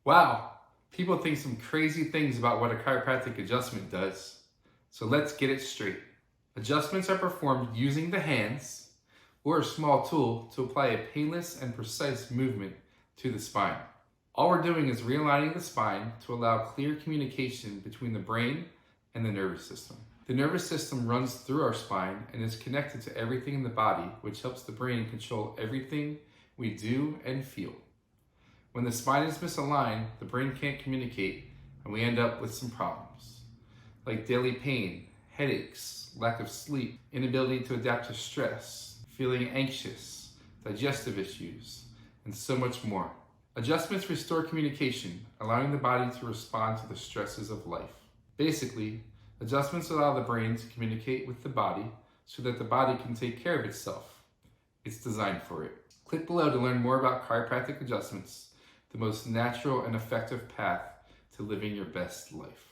Wow, people think some crazy things about what a chiropractic adjustment does. So let's get it straight. Adjustments are performed using the hands or a small tool to apply a painless and precise movement to the spine. All we're doing is realigning the spine to allow clear communication between the brain and the nervous system. The nervous system runs through our spine and is connected to everything in the body, which helps the brain control everything we do and feel. When the spine is misaligned, the brain can't communicate, and we end up with some problems, like daily pain, headaches, lack of sleep, inability to adapt to stress, feeling anxious, digestive issues, and so much more. Adjustments restore communication, allowing the body to respond to the stresses of life. Basically, adjustments allow the brain to communicate with the body so that the body can take care of itself. It's designed for it. Click below to learn more about chiropractic adjustments, the most natural and effective path to living your best life.